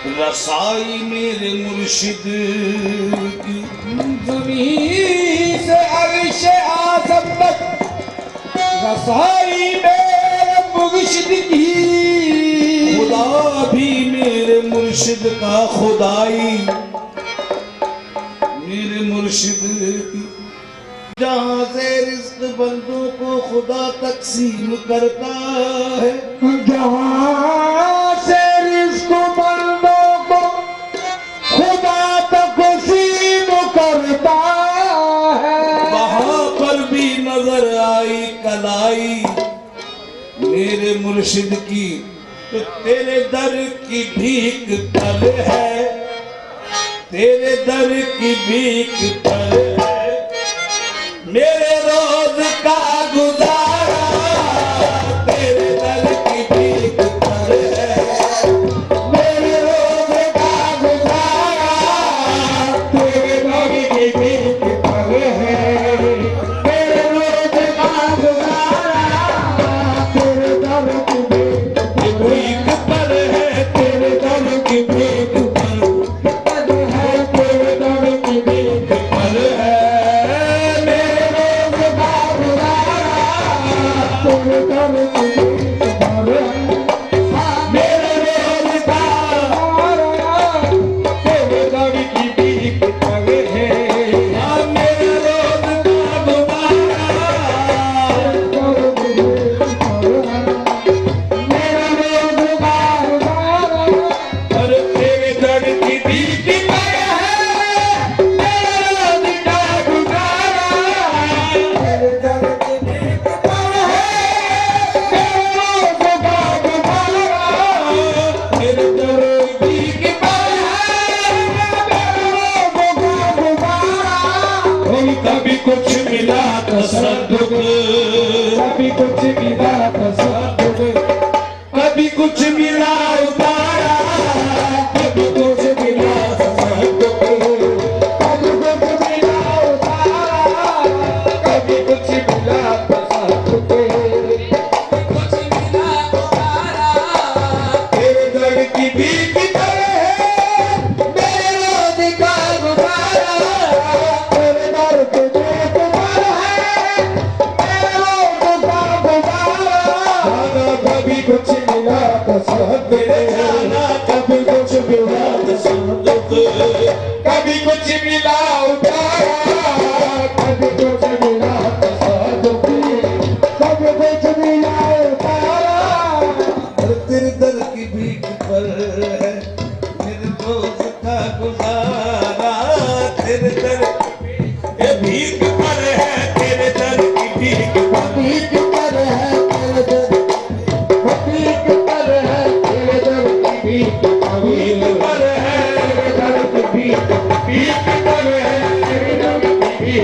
रसाई मेरे मुर्शिद की ज़मीन से अर्श आज़म तक रसाई मेरे मुर्शिद की। खुदा भी मेरे मुर्शिद का खुदाई मेरे मुर्शिद की। जहाँ से रिज़्क़ बंदों को खुदा तकसीम करता है, जहाँ से रिज़्क़ बंदों को खुदा तकसीम करता है, वहाँ पर भी नजर आई कलाई मेरे मुर्शिद की। तो तेरे दर की भीख पर है, तेरे दर की भीख पर है मेरे रोज का गुजारा। तेरे दर की भीख पर है मेरे रोज़ का गुज़ारा, तेरे दर की भीख पर है। मेरे रोज़ का गुज़ारा, तेरे दर की भीख पर है, तेरे दर की भीख पर है, तेरे दर की भीख पर है मेरे रोज़ का गुज़ारा, तेरे दर की भीख पर है। मेरे रोज़ का गुज़ारा, तेरे दर की भीख पर है। मेरे रोज का गुजारा। और तेरे दर की भीख पर है मेरे रोज का तेरे दर की भीख पर है। कभी कुछ मिला तसद्दुक़, कभी कुछ मिला तसद्दुक़, कभी कुछ मिला उतारा, कभी कुछ मिला तसद्दुक़, कभी कुछ मिला उतारा, कभी कुछ मिला तसद्दुक़। तेरे दर की भीख पर है मेरे रोज का गुजारा। तेरे दर की भीख पर है मेरे रोज़ का गुज़ारा। कभी कुछ मिला तसद्दुक़, कभी कुछ मिला तसद्दुक़, कभी कुछ मिला उतारा, कभी कुछ मिला तसद्दुक़, कभी कुछ मिला उतारा। और तेरे दर की भीख पर है मेरे रोज का गुजारा। तेरे दर की भीख पर है तेरे दर की भीख पर। भीख पर है तेरे दर, भीख पर है तेरे दर की भीख, भीख पर है तेरे दर की भीख, भीख पर है तेरे दर की भीख,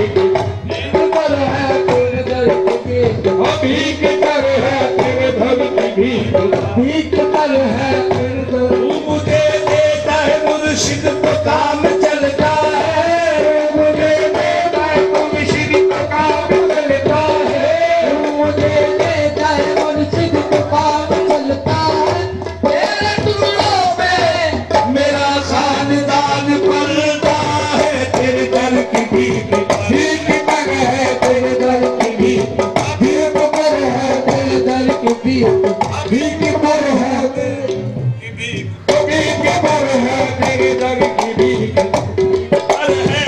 भीख पर है तेरे दर की भीख, भीख पर है तेरे दर की भीख, भीख पर है तेरे दर। तू मुझे देता है मुर्शिद तो काम चलता है। मुझे देता है मुर्शिद को काम चलता है, मुझे देता है मुर्शिद को काम चलता है। तेरे टुकड़ों में मेरा खानदान पलता है। तेरे दर की भीख भीख पर है तेरे दर की भीख, भीख पर है तेरे दर की भीख, भीख पर है तेरे, भीख पर है तेरे दर की भीख। पर है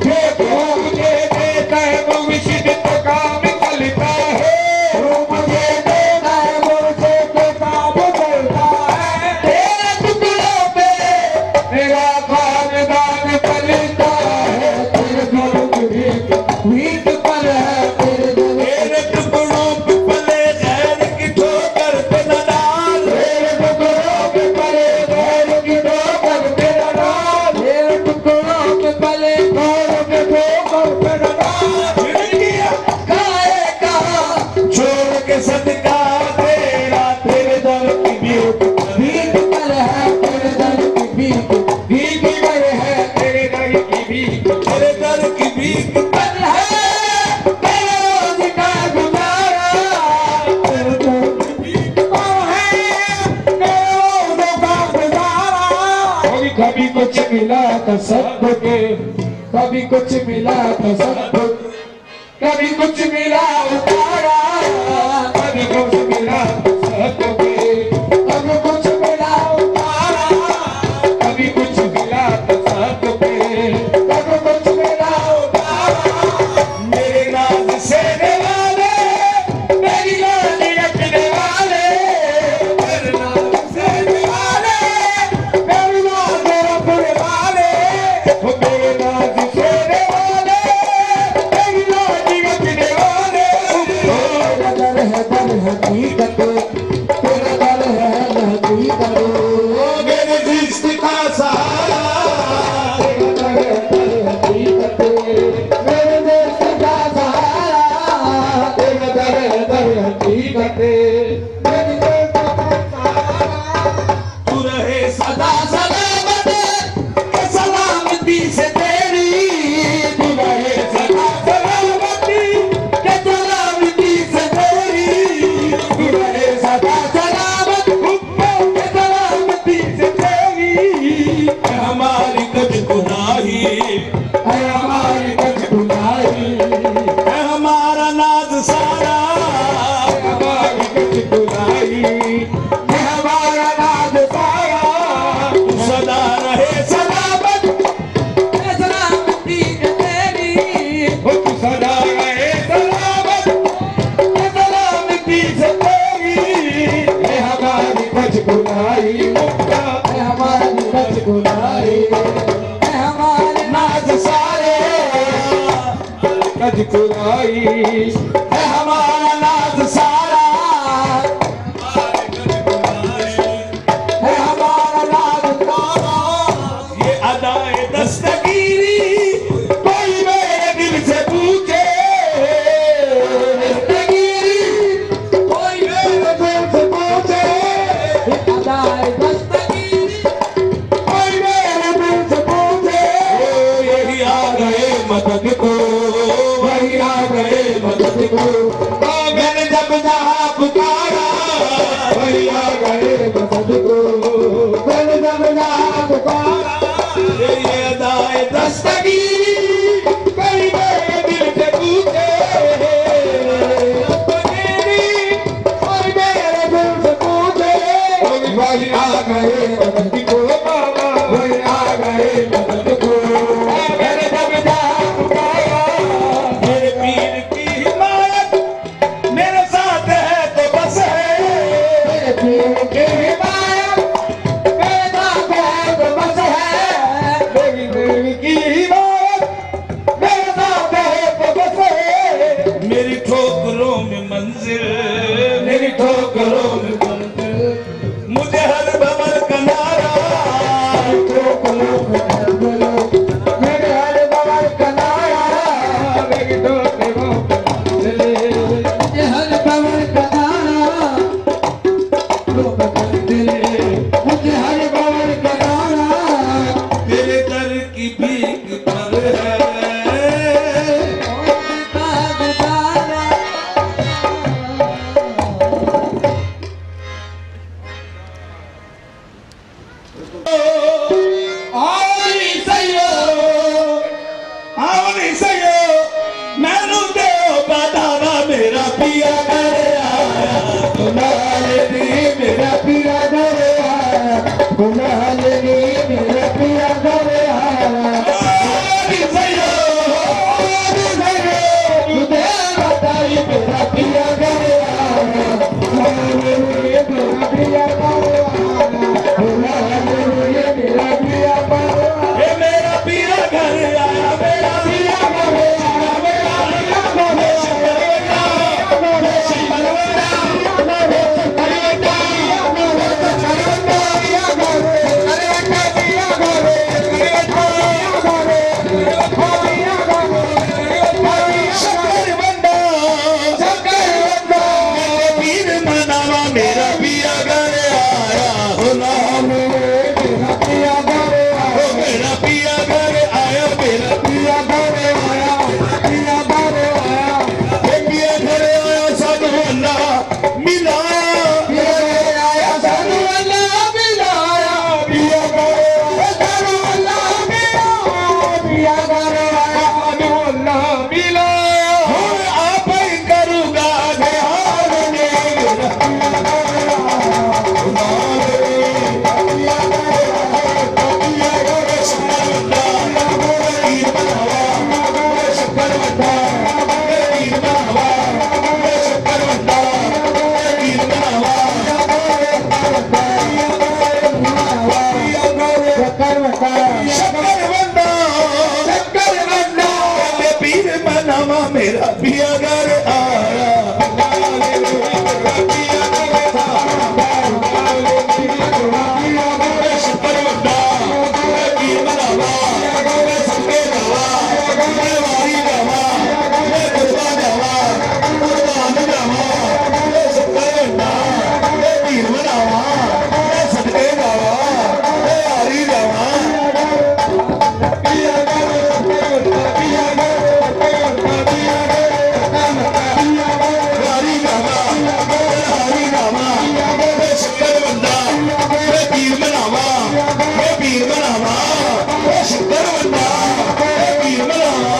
देखो मुझे देता है मुर्शिद को काम चलता है, मुझे देता है मुर्शिद को काम चलता है। तेरे टुकड़ों पे मेरा खानदान पलता है, तेरे दर की भीख, भीख पर है तेरे दर। तेरे टुकड़ों पे पले गैर की ठोकर पे न डाल। तेरे टुकड़ों पे पले गैर की मिला तो सबके, कभी कुछ मिला तो सबको, कभी कुछ मिला उतारा, कभी कुछ मिला तो सबके, कभी कुछ मिला उतारा, कभी कुछ मिला तो सबके, कभी कुछ मिला उतारा। मेरे नाज से वाले, मेरी लाली रखने वाले, मेरे नाम से वाले, मेरी नाम रखने वाले, वो मेरे नाम से वाले, मेरी लाली रखने वाले। तेरा दर है हकीकत, तेरा दर है हकीकत, मेरे रिश्ते का सहारा, तेरा दर है हकीकत, मेरे देश का सहारा, तेरा दर है हकीकत, मेरे देश का सहारा। तू रहे सदा सलामत के सलामती से तेरी, तू रहे सदा सलामती के सलामती से तेरी, तू रहे सदा सलामत के सलामती से तेरी। हमारी कद गुनाही, है हमारी कचकुलाई, है हमारा नाज सारा, हमारी कचकुलाई, है हमारा नाज सारा। तू सदा रहे सलामत के सलामती के तेरी, वो तू सदा रहे सलामत के सलामती से तेरी। है हमारी कचकुलाई, है हमारी कचकुलाई, है हमारे नाज सारे कचकुलाई, है हमारा नाज सारा, है हमारा नाज सारा। ये अदाए दस्तगीरी, कोई मेरे दिल से पूछे, दस्तगीरी, कोई मेरे दिल से पूछे, अदाए दस्तगीरी, कोई मेरे दिल से पूछे। यही आ गए मदद को, वही आ गए मदद को, मैंने जब जहाँ पुकारा, वही आ गए मदद को, मैंने जब यहाँ पुकारा। ये अदाए दस्तगीरी, कोई मेरे दिल से पूछे, दस्तगीरी, कोई मेरे दिल से पूछे। वही आ गए मदद को, वही आ गए मदद को, मैंने जब यहाँ पुकारा। मेरे पीर की हिमायत मेरे साथ है तो बस है, मेरे पीर की हिमायत मेरे साथ है तो बस है, मेरी पीर की हिमायत मेरे साथ है तो बस है। मेरी ठोकरों में मंजिल, मेरी ठोकरों में मंजिल, मुझे हर भंवर का नारा, ठोकरों में मंजिल, मेरे हर भंवर का नारा, मेरी ठोकरों में मंजिल, मुझे हर भंवर का नारा, मुझे हर भंवर का नारा। तेरे दर की भीख पर है, आओ नहीं सयो मैनू दे बतावा मेरा पिया करे आया, मेरा पिया घर आया, मेरा पिया घर आया। नहीं सयो तुझे बताई मेरा पिया घर आया, मेरा पिया घर आया, मेरा पिया घर आया। ये मेरा पिया घर आया, मेरा पिया घर आया, मेरा पिया घर आया, शक्कर वड्डा मैं पीर मनावा मैं सदके जावा मैं वारी जावा मैं गुरबा जावा कुर्बान जावा मैं शक्कर वड्डा मैं पीर मनावा मैं सदके जावा मैं वारी जावा वारी जावा हारी जावा मैं शक्कर वड्डा मैं पीर मनावा मैं पीर मनावा मैं शक्कर वड्डा मैं पीर मनावा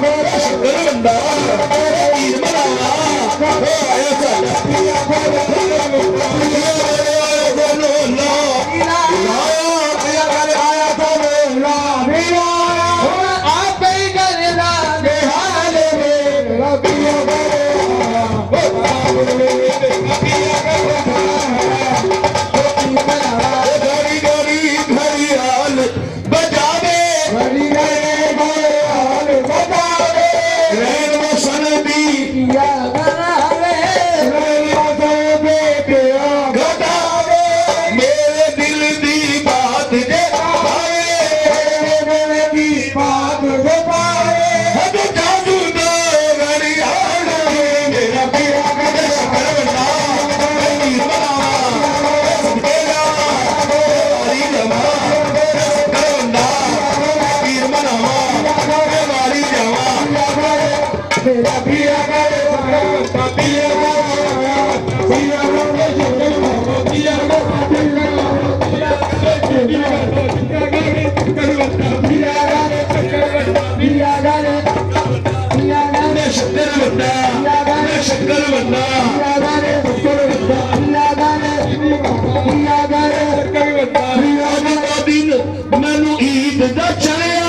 मैं शक्कर वड्डा मैं पीर मनावा ओ आया साला घड़ी घड़ी घड़ियाल बजावे रैन वसन दी घटावे मेरे दिल दी बात जे हद जादू दो घड़ियाल मेरा पिया मैं शक्कर वड्डा मैं पीर मनावा मैं सदके जावा वारी जावा मैं शक्कर वड्डा मैं पीर मनावा मैं वारी जावा मेरा पिया करे पिया पिया मैं शक्कर वड्डा मैं शक्कर वड्डा आज का दिन मैनू ईद दा चलिया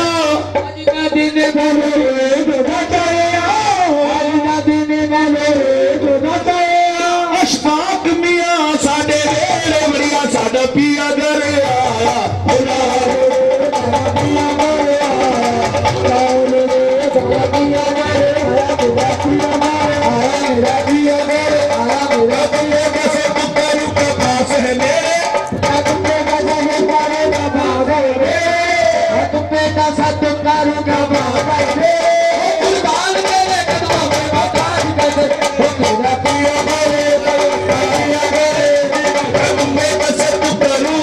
अशफाक मियां साडे वेले वड़िया साडा पिया घर आया कैसे तुकारू का पास है मेरे कुर्बान मेरे कदमों में बता मेरा पिया मैं कैसे तुकारू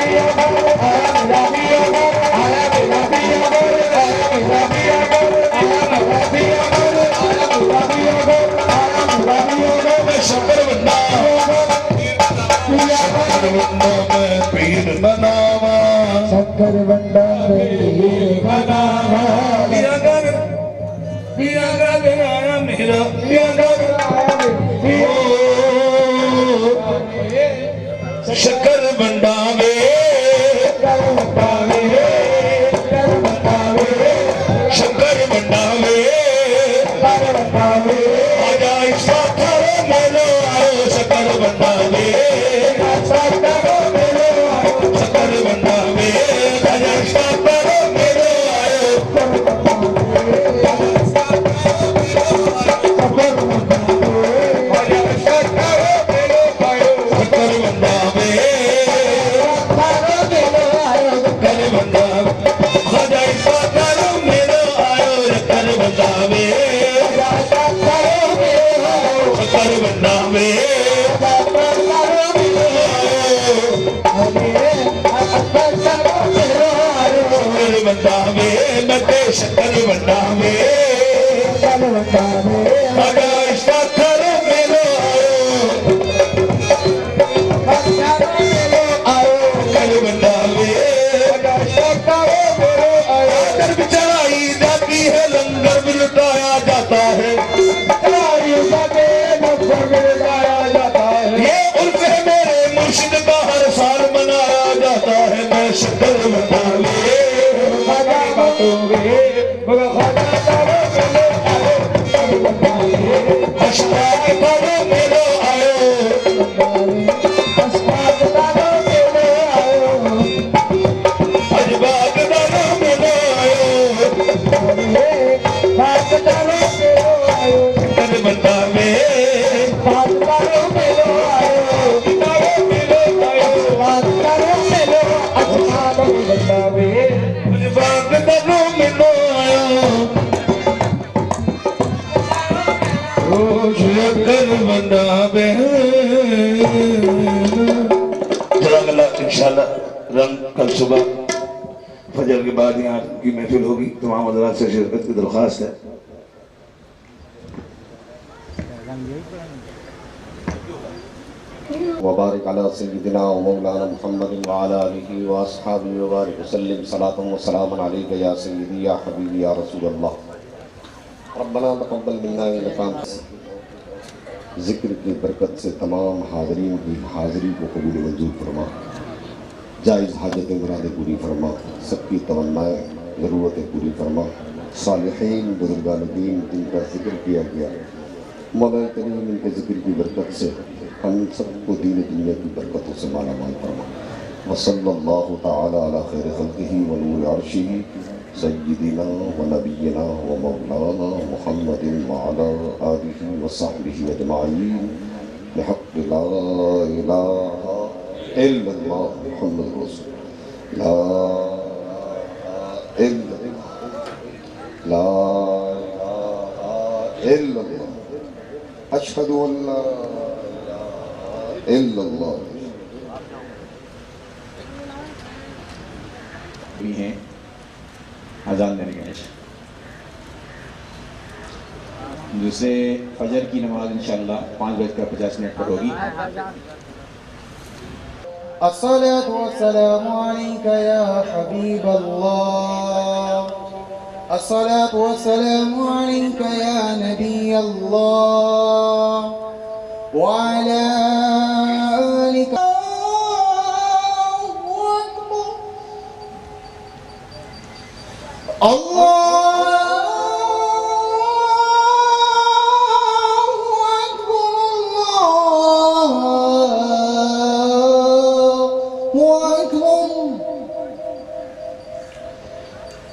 Yeah. पीर बनावा शक्कर बंडा पीर बनावा पिया घर आया मेरा पिया घर शक्कर बंडावे शक्कर बंडावे आजा इस थारो मेलो आयो शक्कर बंडावे शक्कर बंडावे आजा इस थारो मेलो आयो शक्कर बंडावे शक्कर बंडावे आजा इसका थारो मेलो आयो शक्कर बंडावे आकर बिचराई जाती है लंगर भी लुटाया जाता है ये उर्फ है मेरे मुर्शिद का हर साल मनाया जाता है मैं शक्कर बंडावे अशफाक थारो मेलो आयो अजबाग थारो मेलो आयो शक्कर बंडावे अजबाग थारो मेलो आयो शक्कर बंडावे जज़ाकल्लाह। इंशाअल्लाह रंग कल सुबह फजर के बाद यहाँ की महफिल होगी। तमाम हज़रात से शिरकत की दरख्वास्त है। वबारिक अला सय्यिदिना व मौलाना मुहम्मद व अला आलिहि व अस्हाबिहि व बारिक वसल्लिम सलातन व सलामन अलैका या सय्यिदी या हबीबी या रसूल अल्लाह। रब्बना तक़ब्बल मिन्ना इन्नका ज़िक्र की बरकत से तमाम हाज़रीन की हाज़री को कबूल मंजूर फरमा, जायज़ हाजत मुरादें पूरी फरमा, सबकी तमन्नाएँ ज़रूरतें पूरी फरमा। सालिहीन बुज़ुर्गान दीन जिनका ज़िक्र किया गया मौला करीम इनके ज़िक्र की बरकत से हम सबको दीन दुनिया की बरकतों से माला माल फरमा। वसल्लल्लाहु तआला अला खैर खल्क़िही व नूर अर्शिही सय्यिदिना व नबिय्यिना व मौलाना मुहम्मदिन व अला आलिहि व सहबिहि अजमाईन बिहक़्क़ि ला इलाहा इल्लल्लाह मुहम्मदुर रसूलुल्लाह ला इलाहा इल्लल्लाह अशहदु अन ला इलाहा इल्लल्लाह। भी हैं अजान देने के दूसरे फजर की नमाज इंशाअल्लाह 5:50 पर होगी। अस्सलातु वस्सलामु अलैका या हबीब अल्लाह, अस्सलातु वस्सलामु अलैका या नबी अल्लाह व अला आलिका।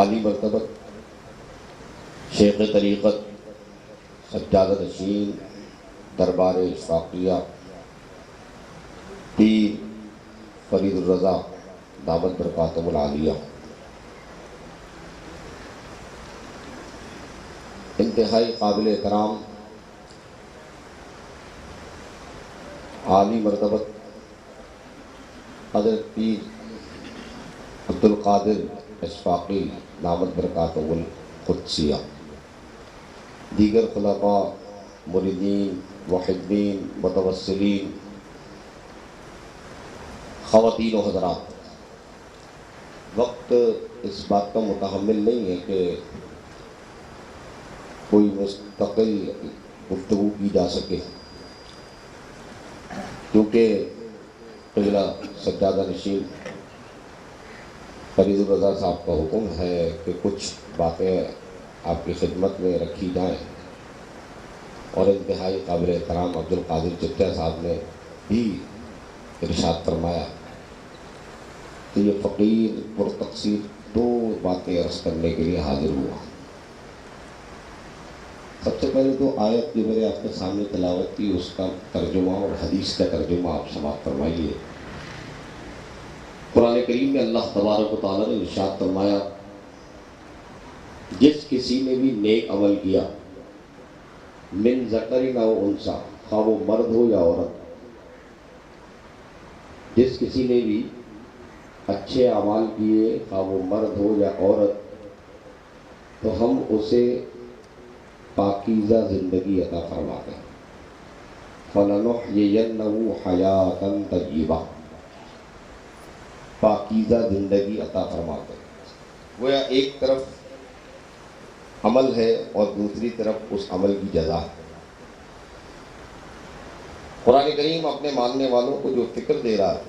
आली मरतबत शेख तरीक़त सज्जादा नशीन दरबार इशफाक़िया पीर फरीदुर रज़ा दामत बरकातुहुल आलिया इंतहाई काबिल एहतराम आली मरतबत हज़रत पीर अब्दुल कादिर इशफाक़ी दामत बरकातुहुल क़ुद्सिया दीगर खुलफ़ा मुरीदीन मुहिब्बीन मुतवस्सिलीन ख़वातीन व हज़रात वक्त इस बात का मुतहम्मिल नहीं है कि कोई मुस्तक़िल गुफ्तगू की जा सके क्योंकि क़िबला सज्जादा नशीन फरीदुर रज़ा साहब का हुक्म है कि कुछ बातें आपकी खिदमत में रखी जाएं और इंतहाई काबिल एहतराम अब्दुल कादिर चिट्टा साहब ने भी इरशाद फरमाया तो ये फ़कीर पुरतक़सीर दो बातें अर्ज़ करने के लिए हाजिर हुआ। सबसे पहले तो आयत जो मेरे आपके सामने तिलावत की उसका तर्जुमा और हदीस का तर्जुमा आप समाप्त फरमाइए। कुरान करीम में अल्लाह तबारक व तआला ने इरशाद फरमाया जिस किसी ने भी नेक अमल किया मिन ज़करिन औ उन्सा खा वो मर्द हो या औरत जिस किसी ने भी अच्छे अमाल किए खा वो मर्द हो या औरत तो हम उसे पाकीज़ा ज़िंदगी अता फरमाते हैं फलनुहयियन्नहु हयातन तय्यिबा पाकीज़ा ज़िंदगी अता फरमाते हैं। गोया एक तरफ अमल है और दूसरी तरफ उस अमल की जज़ा है। कुरान करीम अपने मानने वालों को जो फ़िक्र दे रहा है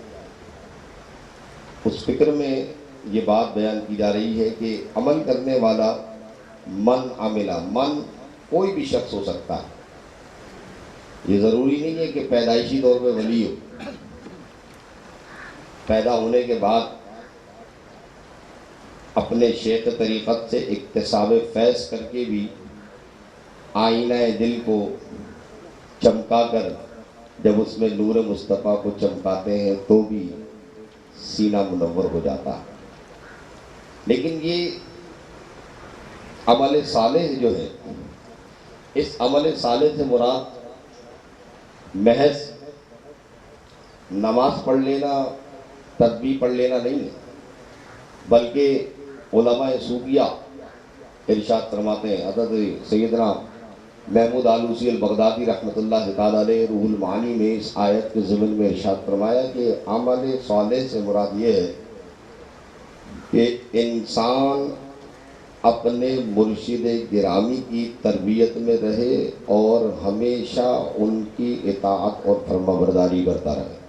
उस फ़िक्र में ये बात बयान की जा रही है कि अमल करने वाला मन आमिला मन कोई भी शख्स हो सकता है। ये ज़रूरी नहीं है कि पैदाइशी तौर पे वली हो, पैदा होने के बाद अपने शेख तरीक़त से इक्तिसाब फैज़ करके भी आईना दिल को चमका कर जब उसमें नूर मुस्तफ़ा को चमकाते हैं तो भी सीना मुनव्वर हो जाता है। लेकिन ये अमल सालेह जो है, इस अमल सालेह से मुराद महज नमाज पढ़ लेना तस्बीह पढ़ लेना नहीं है, बल्कि उलमाए सूफिया इरशाद फरमाते हैं। हज़रत सैयदना महमूद आलूसी अल-बगदादी रहमतुल्लाह तआला अलैह रूहुल मानी में इस आयत के ज़िमन में इरशाद फरमाया कि अमल सालेह से मुराद ये है कि इंसान अपने मुर्शिद गिरामी की तरबियत में रहे और हमेशा उनकी इताअत और फरमाबरदारी करता रहे।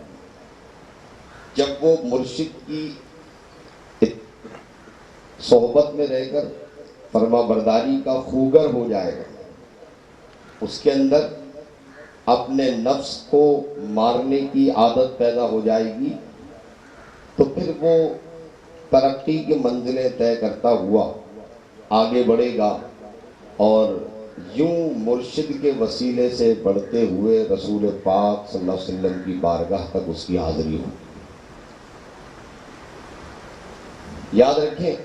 जब वो मुर्शिद की सोहबत में रहकर फरमाबरदारी का खूगर हो जाएगा, उसके अंदर अपने नफ्स को मारने की आदत पैदा हो जाएगी, तो फिर वो तरक्की की मंजिलें तय करता हुआ आगे बढ़ेगा और यूं मुर्शिद के वसीले से बढ़ते हुए रसूल पाक सल्लल्लाहु अलैहि वसल्लम की बारगाह तक उसकी हाजिरी हो। याद रखें,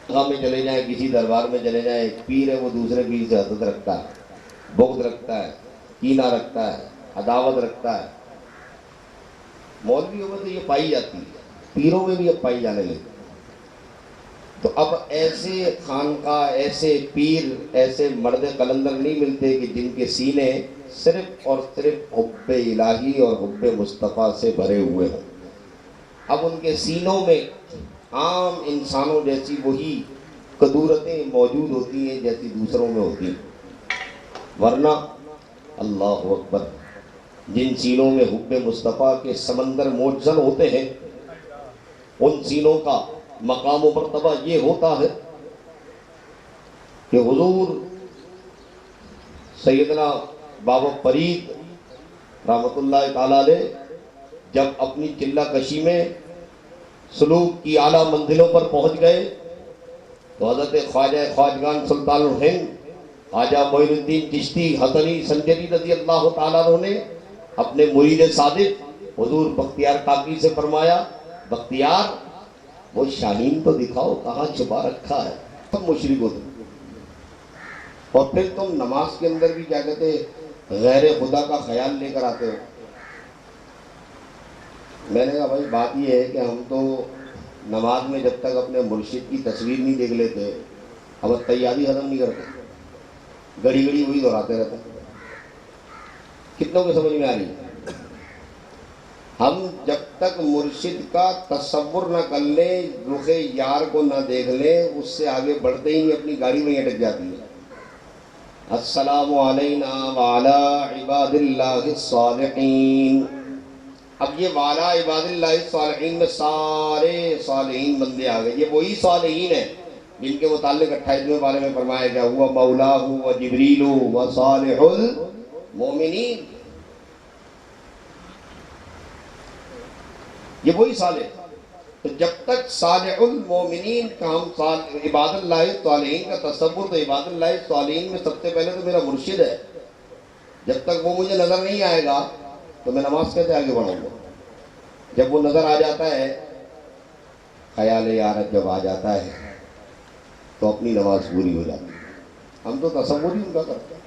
गाँव में चले जाएं, किसी दरबार में चले जाएं, एक पीर है वो दूसरे पीर से हसद रखता है, बुग़्ज़ रखता है, कीना रखता है, अदावत रखता है। मौलवियों में तो ये पाई जाती है, पीरों में भी अब पाई जाने लगी। तो अब ऐसे खानका, ऐसे पीर, ऐसे मर्द कलंदर नहीं मिलते कि जिनके सीने सिर्फ और सिर्फ हुब्बे इलाही और हुब्बे मुस्तफ़ा से भरे हुए हों। अब उनके सीनों में आम इंसानों जैसी वही कदूरतें मौजूद होती हैं जैसी दूसरों में होती हैं, वरना अल्लाह अकबर, जिन सीनों में हुब्बे मुस्तफ़ा के समंदर मोजन होते हैं, उन सीनों का मकाम व मर्तबा ये होता है कि हुजूर सैयदना बाबा फरीद रहमतुल्लाह ताला अलैह जब अपनी चिल्ला कशी में सलूक की आला मंजिलों पर पहुंच गए, तो हज़रत ख्वाजा ख्वाजगान सुल्तानुल हिंद ख्वाजा मोइनुद्दीन चिश्ती हसनी संजरी रज़ी अल्लाह ताला अन्हु ने अपने मुरीद सादिक हुजूर बख्तियार काकी से फरमाया, बख्तियार वो शाहीन तो दिखाओ, कहाँ छुपा रखा है। सब मुशरिक होते, और फिर तुम नमाज के अंदर भी क्या कहते गैर खुदा का ख्याल लेकर आते हो। मैंने कहा भाई बात ये है कि हम तो नमाज में जब तक अपने मुर्शिद की तस्वीर नहीं देख लेते, हम तैयारी खत्म नहीं करते, घड़ी घड़ी वही दोहराते रहते। कितनों को समझ में आ रही है? हम जब तक मुर्शिद का तसव्वुर न कर ले, रुखे यार को न देख ले, उससे आगे बढ़ते ही नहीं, अपनी गाड़ी में अटक जाती है। अस्सलामु अलैना व अला इबादिल्लाहिस सालिहीन। अब ये वाला इबादिल्लाहिस सालिहीन में सारे सालिहीन बंदे आ गए। ये वही सालिहीन है जिनके मुताल्लिक 28वें बारे में फरमाया गया, हुआ मौलाहु व जिब्रीलु व सालिहुल मोमिनीन। ये वही साले। तो जब तक सालिहुल मोमिनीन का हम इबादुल्लाहि सालिहीन का तसव्वुर, तो इबादुल्लाहि सालिहीन में सबसे पहले तो मेरा मुर्शिद है। जब तक वो मुझे नजर नहीं आएगा तो मैं नमाज कैसे आगे बढ़ाऊंगा। जब वो नजर आ जाता है, ख्याल यार जब आ जाता है, तो अपनी नमाज पूरी हो जाती है। हम तो तसव्वुर ही उनका करते हैं।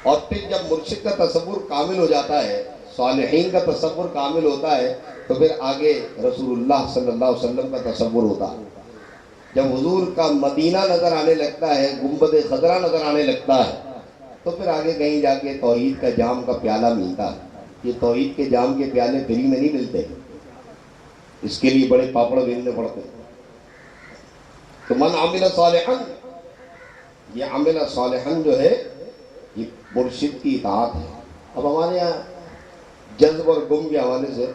और फिर जब मुर्शिद का तसव्वुर कामिल हो जाता है, सालिहीन का तसव्वुर कामिल होता है, तो फिर आगे रसूलुल्लाह सल्लल्लाहु अलैहि वसल्लम का तसव्वुर होता है। जब हुजूर का मदीना नजर आने लगता है, गुंबद खजरा नजर आने लगता है, तो फिर आगे कहीं जाके तौहीद का जाम का प्याला मिलता है। ये तौहीद के जाम के प्याले फ्री में नहीं मिलते, इसके लिए बड़े पापड़ बेलने पड़ते। तो मन आमिला सालिहन, ये आमिला सालिहन जो है ये मुर्शिद की इताअत है। अब हमारे यहाँ जज्ब और गुम के हवाले से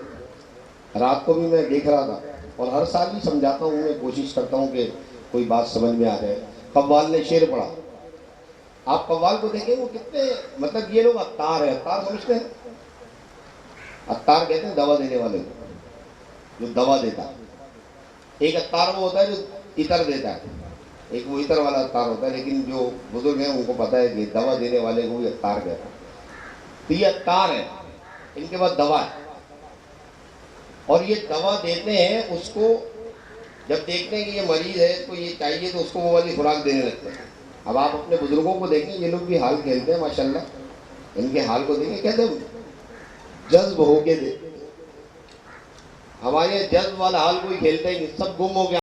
रात को भी मैं देख रहा था, और हर साल भी समझाता हूँ, मैं कोशिश करता हूँ कि कोई बात समझ में आ जाए। कव्वाल ने शेर पढ़ा, आप कव्वाल को देखें वो कितने, मतलब ये लोग अत्तार है, अत्तार समझते हैं? अत्तार कहते हैं दवा देने वाले को, जो दवा देता है। एक अत्तार वो होता है जो इतर देता है, एक वो इतर वाला अत्तार होता है, लेकिन जो बुजुर्ग हैं उनको पता है कि दवा देने वाले को भी अत्तार कहता है। तो ये अत्तार है, इनके पास दवा है, और ये दवा देते हैं उसको। जब देखते हैं कि ये मरीज है तो ये चाहिए, तो उसको वो वाली खुराक देने लगते हैं। अब आप अपने बुजुर्गों को देखें, ये लोग भी हाल खेलते हैं माशाल्लाह, इनके हाल को देखें कैसे जज्ब हो के दे। हमारे जज्ब वाला हाल कोई खेलता ही नहीं, सब गुम हो गया।